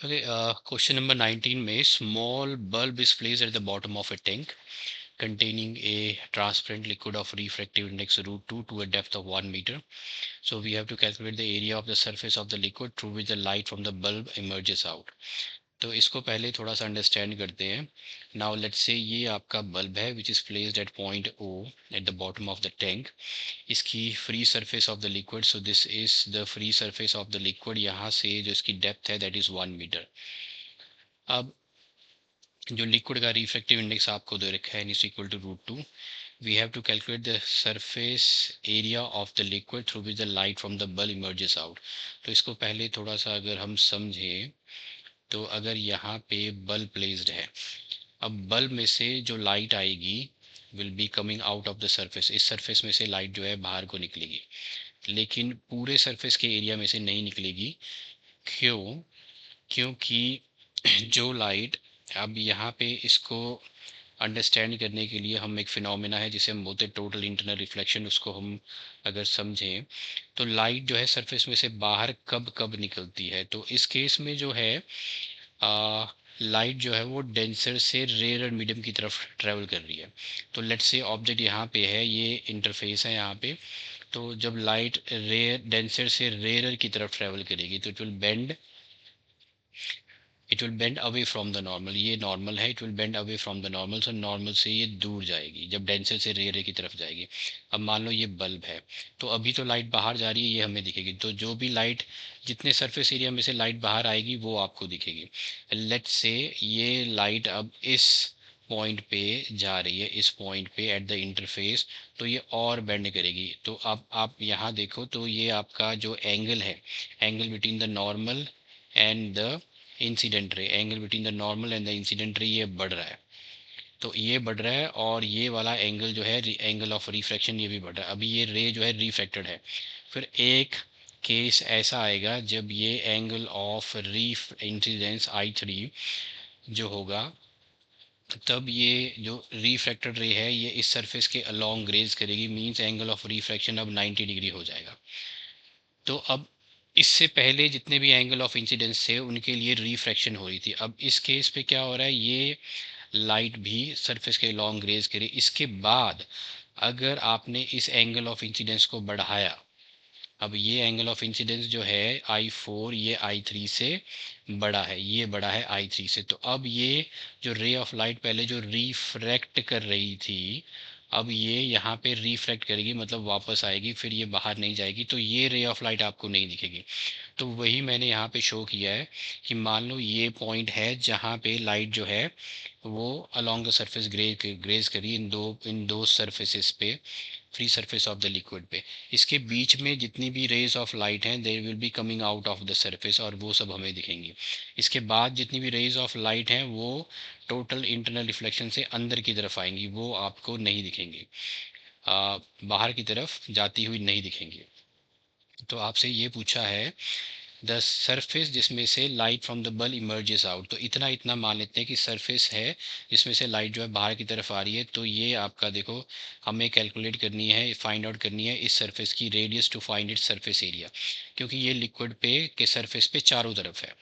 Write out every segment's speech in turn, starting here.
Okay, question number 19 में small bulb is placed at the bottom of a tank containing a transparent liquid of refractive index root 2 to a depth of 1 meter. So we have to calculate the area of the surface of the liquid through which the light from the bulb emerges out. तो इसको पहले थोड़ा सा understand करते हैं. Now let's say ये आपका bulb है which is placed at point O at the bottom of the tank. इसकी free surface of the liquid, so this is the free surface of the liquid. यहाँ से जो इसकी डेप्थ है that is 1 metre. अब जो liquid का refractive index आपको दे रखा है is equal to √2. We have to calculate the surface area of the liquid through which the light from the bulb emerges out. तो इसको पहले थोड़ा सा अगर हम समझें तो अगर यहाँ पे बल्ब प्लेस्ड है, अब बल्ब में से जो लाइट आएगी will be coming out of the surface. इस सरफेस में से लाइट जो है बाहर को निकलेगी, लेकिन पूरे सरफेस के एरिया में से नहीं निकलेगी. क्यों? क्योंकि जो लाइट, अब यहाँ पे इसको अंडरस्टैंड करने के लिए हम एक फिनोमेना है जिसे हम बोलते हैं टोटल इंटरनल रिफ्लेक्शन, उसको हम अगर समझें तो लाइट जो है सरफेस में से बाहर कब कब निकलती है. तो इस केस में जो है लाइट जो है वो डेंसर से रेयर मीडियम की तरफ ट्रेवल कर रही है. तो लेट्स से ऑब्जेक्ट यहाँ पे है, ये इंटरफेस है यहाँ पे. तो जब लाइट रेयर डेंसर से रेयर की तरफ ट्रेवल करेगी तो it will bend away from the normal. ये नॉर्मल है, it will bend away from the normal. So normal से ये दूर जाएगी जब डेंसर से रेयर की तरफ जाएगी. अब मान लो ये बल्ब है, तो अभी तो लाइट बाहर जा रही है, ये हमें दिखेगी. तो जो भी लाइट, जितने सरफेस एरिया में से लाइट बाहर आएगी वो आपको दिखेगी. लेट्स से ये लाइट अब इस पॉइंट पे जा रही है, इस पॉइंट पे एट द इंटरफेस, तो ये और बेंड करेगी. तो अब आप यहाँ देखो तो ये आपका जो एंगल है, angle between the normal and the incident ray, angle between the normal and the incident ray, ये बढ़ रहा है. तो ये बढ़ रहा है और ये वाला एंगल जो है एंगल ऑफ रिफ्रैक्शन ये भी बढ़ रहा है. अभी ये रे जो है रिफ्रैक्टेड है. फिर एक केस ऐसा आएगा जब ये angle of reef incidence I3 जो होगा, तब ये जो रिफ्रैक्टेड रे है ये इस सरफेस के अलोंग ग्रेज करेगी. मींस एंगल ऑफ रिफ्रैक्शन अब 90 डिग्री हो जाएगा. तो अब इससे पहले जितने भी एंगल ऑफ इंसिडेंस थे उनके लिए रिफ्रैक्शन हो रही थी. अब इस केस पे क्या हो रहा है, ये लाइट भी सरफेस के लॉन्ग ग्रेज करे. इसके बाद अगर आपने इस एंगल ऑफ इंसिडेंस को बढ़ाया, अब ये एंगल ऑफ इंसिडेंस जो है I4 ये I3 से बड़ा है, ये बड़ा है I3 से. तो अब ये जो रे ऑफ लाइट पहले जो रिफ्रैक्ट कर रही थी, अब ये यहाँ पे रिफ्रैक्ट करेगी, मतलब वापस आएगी, फिर ये बाहर नहीं जाएगी. तो ये रे ऑफ लाइट आपको नहीं दिखेगी. तो वही मैंने यहाँ पे शो किया है कि मान लो ये पॉइंट है जहाँ पे लाइट जो है वो अलोंग द सरफेस ग्रेज करी इन दो सरफेसेस पे, free surface of the liquid पे. इसके बीच में जितनी भी रेज ऑफ लाइट हैं there will be coming out of the surface और वो सब हमें दिखेंगी. इसके बाद जितनी भी रेज ऑफ लाइट हैं वो टोटल इंटरनल रिफ्लेक्शन से अंदर की तरफ आएंगी, वो आपको नहीं दिखेंगी, बाहर की तरफ जाती हुई नहीं दिखेंगी. तो आपसे ये पूछा है द सरफेस जिसमें से light from the bulb emerges out. तो इतना इतना मान लेते हैं कि सरफेस है जिसमें से लाइट जो है बाहर की तरफ आ रही है. तो ये आपका देखो हमें कैलकुलेट करनी है, फाइंड आउट करनी है इस सरफेस की radius to find its surface area, क्योंकि ये लिक्विड पे के सरफेस पे चारों तरफ है.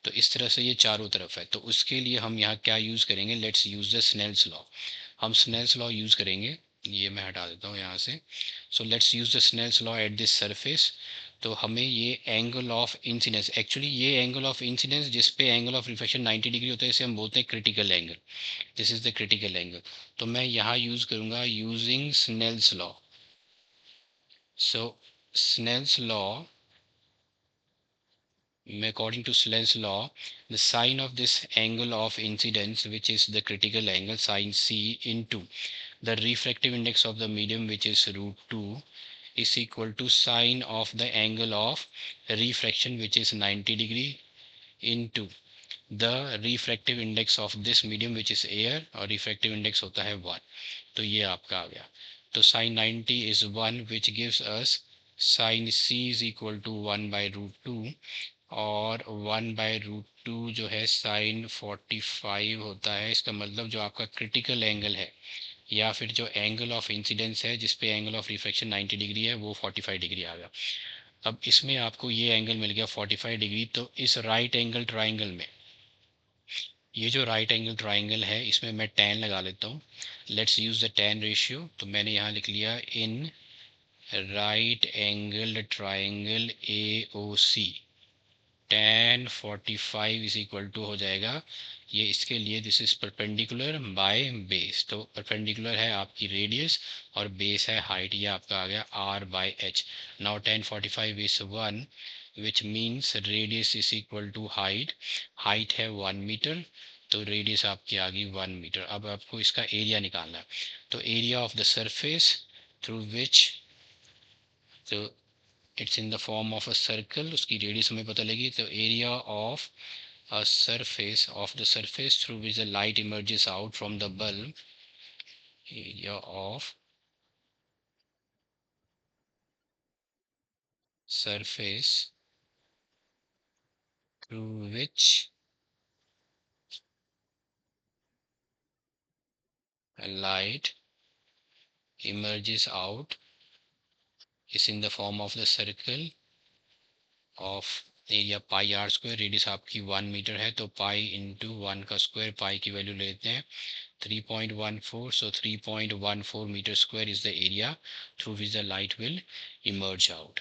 तो इस तरह से ये चारों तरफ है. तो उसके लिए हम यहाँ क्या यूज़ करेंगे, let's use the Snell's law. हम स्नेल्स लॉ यूज़ करेंगे. ये मैं हटा देता हूँ यहाँ से. सो let's use the Snell's law at this surface. तो हमें ये एंगल ऑफ इंसिडेंस, एक्चुअली ये एंगल ऑफ इंसिडेंस जिस पे एंगल ऑफ रिफ्लेक्शन 90 डिग्री होता है इसे हम बोलते हैं critical angle. This is the critical angle. तो मैं यहाँ यूज़ करूँगा using Snell's law. So Snell's law, according to Snell's law, the sine of this angle of incidence, which is the critical angle sine C, into the refractive index of the medium, which is √2, is equal to sine of the angle of refraction, which is 90 degree, into the refractive index of this medium, which is air, और refractive index होता है 1. तो ये आपका आ गया. तो sin 90 is 1, which gives us sin C is equal to 1 by √2, और 1/√2 जो है साइन 45 होता है. इसका मतलब जो आपका क्रिटिकल एंगल है या फिर जो एंगल ऑफ इंसिडेंस है जिस पे एंगल ऑफ रिफ्लेक्शन 90 डिग्री है वो 45 डिग्री आ गया. अब इसमें आपको ये एंगल मिल गया 45 डिग्री। तो इस राइट एंगल ट्राइंगल में, ये जो राइट एंगल ट्राइंगल है, इसमें मैं tan लगा लेता हूँ। Let's use the tan ratio. तो मैंने यहाँ लिख लिया in right angle triangle A O C tan 45 is equal to हो जाएगा ये इसके लिए, this is perpendicular by base. तो परपेंडिकुलर है आपकी रेडियस और बेस है हाइट, ये आपका आ गया r by h। Now tan 45 is 1 which means radius is equal to height. Height है 1 मीटर, तो रेडियस आपकी आ गई 1 मीटर। अब आपको इसका एरिया निकालना है। तो area of the surface through which, तो it's in the form of a circle, उसकी रेडियस हमें पता लगी। तो area of a surface of the surface through which the light emerges out from the bulb, area of surface through which a light emerges out is in the form of the circle of area pi r square. Radius आपकी 1 metre है, तो pi into 1 का square, पाई की value लेते हैं 3.14। So 3.14 metre square is the area through which the light will emerge out.